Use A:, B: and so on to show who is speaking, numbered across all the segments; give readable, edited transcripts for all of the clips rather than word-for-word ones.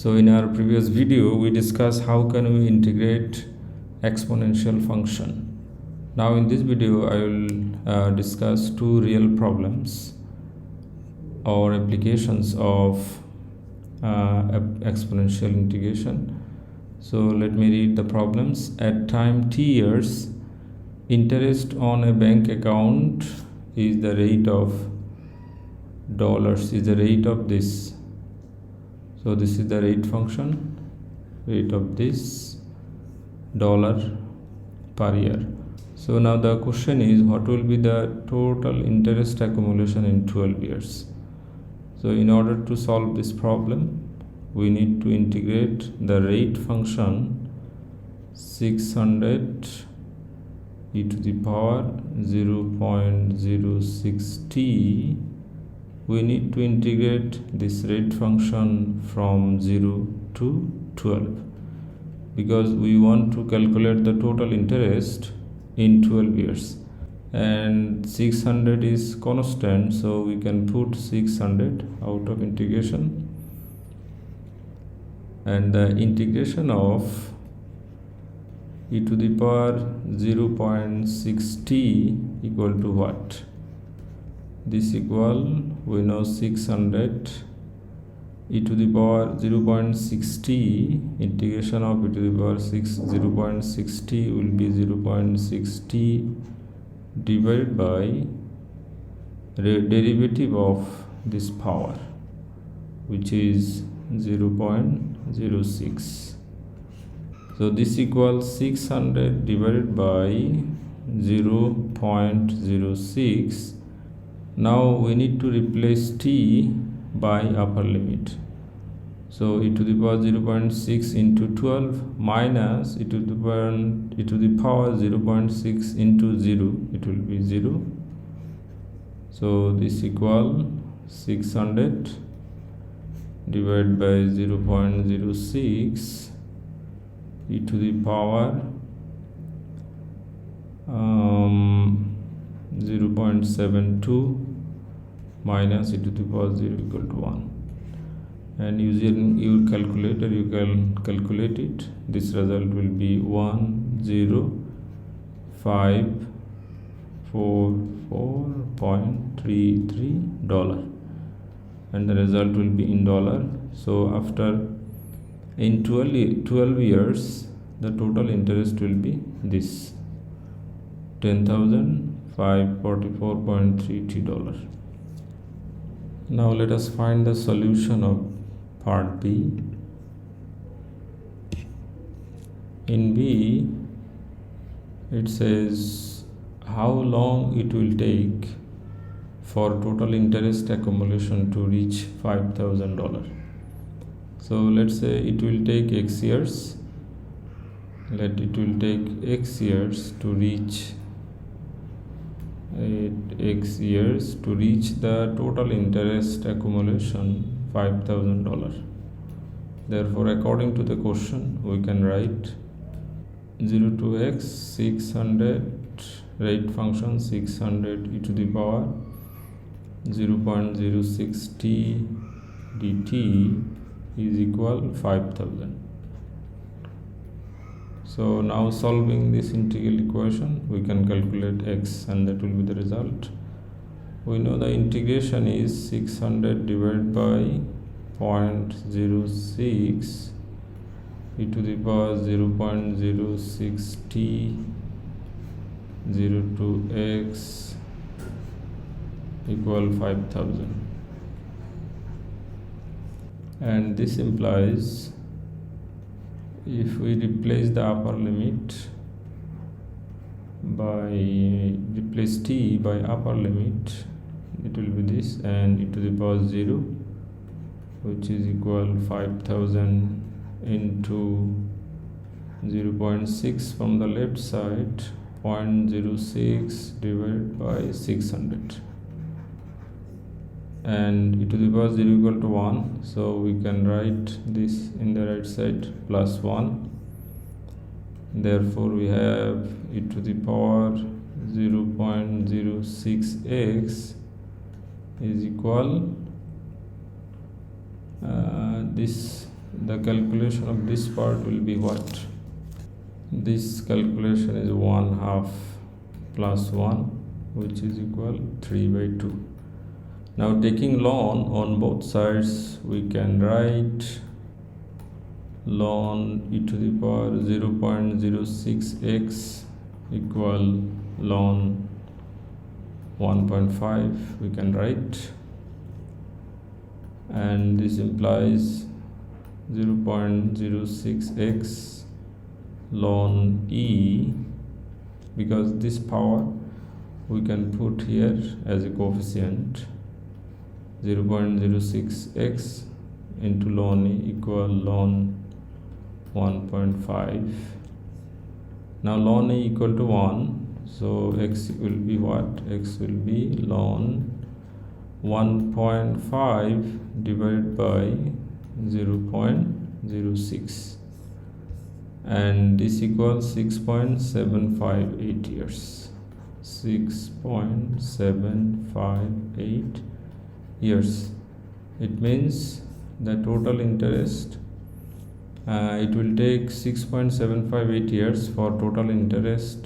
A: So in our previous video we discussed how can we integrate exponential function. Now in this video I will discuss two real problems or applications of exponential integration. So let me read the problems. At time t years, interest on a bank account is the rate of dollars, is the rate of this. So this is the rate function, rate of this dollar per year. So now the question is, what will be the total interest accumulation in 12 years? So in order to solve this problem, we need to integrate the rate function 600 e to the power 0.06t. We need to integrate this rate function from 0 to 12 because we want to calculate the total interest in 12 years, and 600 is constant, so we can put 600 out of integration, and the integration of e to the power 0.6t equal to what? This equal, we know 600 e to the power 0.6t, integration of e to the power 0.6t will be 0.6t divided by derivative of this power, which is 0.06. So this equals 600 divided by 0.06. Now we need to replace t by upper limit. So e to the power 0.6 into 12 minus e to the power 0.6 into 0, it will be 0. So this equal 600 divided by 0.06 e to the power 0.72 minus e to the power 0 equal to 1, and using your calculator you can calculate it. This result will be 10544.33 dollar, and the result will be in dollar. So after in 12 years the total interest will be this 10,544.30 dollar. Now let us find the solution of part B. In B, it says how long it will take for total interest accumulation to reach $5,000. So let's say it will take X years. It will take X years to reach the total interest accumulation $5,000. Therefore, according to the question, we can write 0 to x 600, rate function 600 e to the power 0.06t dt is equal 5,000. So now solving this integral equation, we can calculate x, and that will be the result. We know the integration is 600 divided by 0.06 e to the power 0.06t 0 to x equal 5,000, and this implies if we replace the upper limit replace t by upper limit, it will be this, and e to the power 0, which is equal 5,000 into 0.6 from the left side, 0.06 divided by 600, and e to the power 0 equal to 1. So we can write this in the right side plus 1. Therefore we have e to the power 0.06x is equal the calculation of this part will be what? This calculation is 1/2 plus 1, which is equal 3/2. Now taking ln on both sides, we can write ln e to the power 0.06x equal ln 1.5 we can write, and this implies 0.06x ln e, because this power we can put here as a coefficient. 0.06x into ln e equal ln 1.5. now ln e equal to 1, so x will be what? X will be ln 1.5 divided by 0.06, and this equals 6.758 years. 6.758 years. It means the total interest, it will take 6.758 years for total interest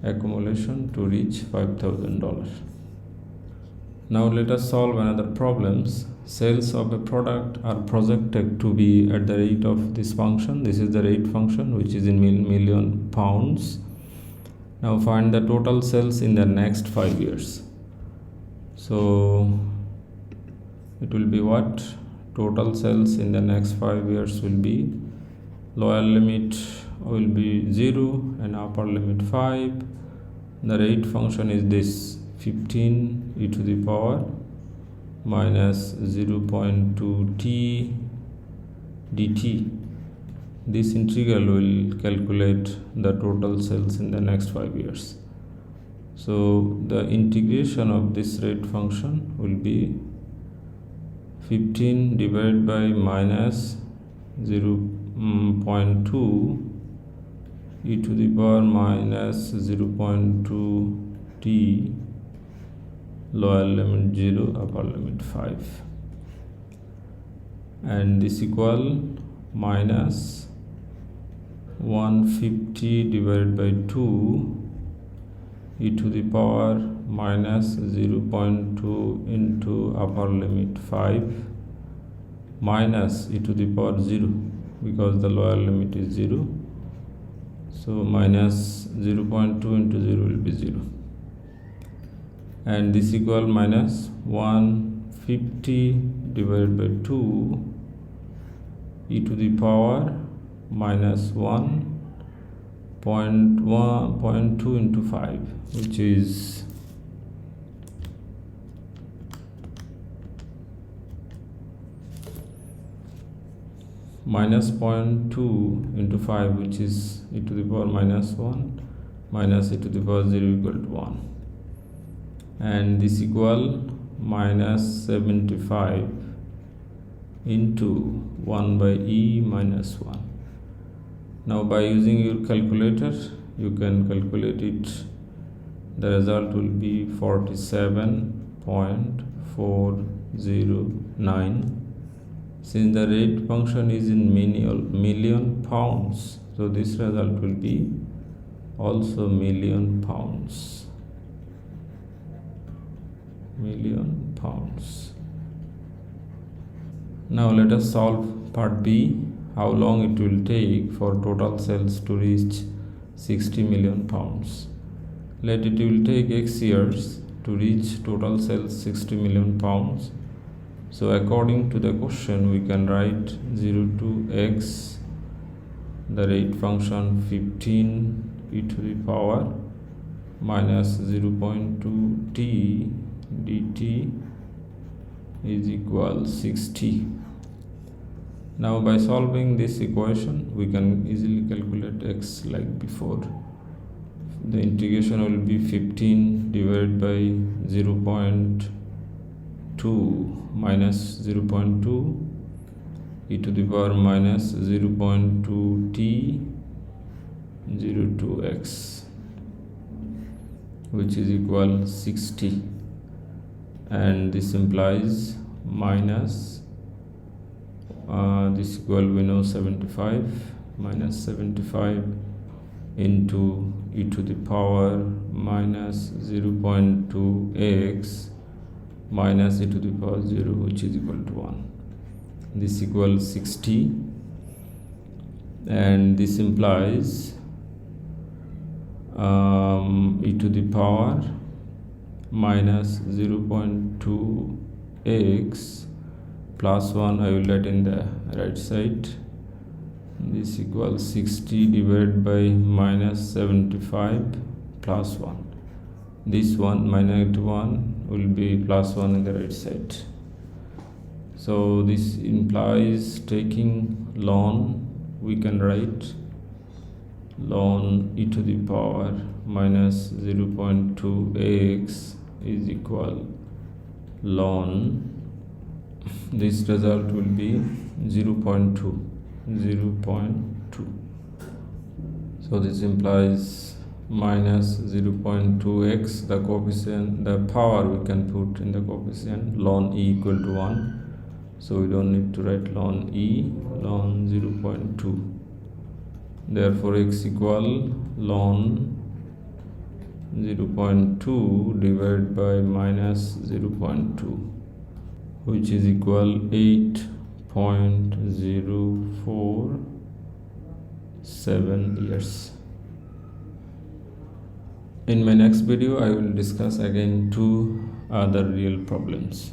A: accumulation to reach $5,000. Now let us solve another problems. Sales of a product are projected to be at the rate of this function. This is the rate function, which is in million pounds. Now find the total sales in the next 5 years. So it will be what? Total sales in the next 5 years will be, lower limit will be 0 and upper limit 5. The rate function is this 15 e to the power minus 0.2 t dt. This integral will calculate the total sales in the next 5 years. So the integration of this rate function will be 15 divided by minus 0.2 e to the power minus 0.2 t, lower limit 0, upper limit 5, and this equal minus 150 divided by 2 e to the power minus 0.2 into upper limit 5 minus e to the power 0, because the lower limit is 0, so minus 0.2 into 0 will be 0, and this equal minus 150 divided by 2 e to the power minus 1.2 into 5, which is minus 0.2 into 5, which is e to the power minus 1 minus e to the power 0 equal to 1, and this equal minus 75 into 1 by e minus 1. Now by using your calculator you can calculate it. The result will be 47.409. Since the rate function is in million pounds, so this result will be also million pounds. Now let us solve part B. How long it will take for total sales to reach 60 million pounds. Let it will take x years to reach total sales 60 million pounds. So according to the question, we can write 0 to x, the rate function 15 e to the power minus 0.2 t dt is equal 60. Now by solving this equation, we can easily calculate x like before. The integration will be 15 divided by 0.2 minus 0.2 e to the power minus 0.2 t 0 to x, which is equal 60, and this implies minus this equal, we know 75 minus 75 into e to the power minus 0.2x minus e to the power 0, which is equal to 1. This equals 60, and this implies e to the power minus 0.2x plus 1, I will write in the right side. This equals 60 divided by minus 75 plus 1. This one minus 1 will be plus 1 in the right side. So this implies taking ln, we can write ln e to the power minus 0.2x is equal ln, this result will be 0.2. So this implies minus 0.2x, the coefficient, the power we can put in the coefficient, ln e equal to 1. So we don't need to write ln e, ln 0.2. Therefore x equal ln 0.2 divided by minus 0.2, which is equal 8.047 years. In my next video, I will discuss again 2 other real problems.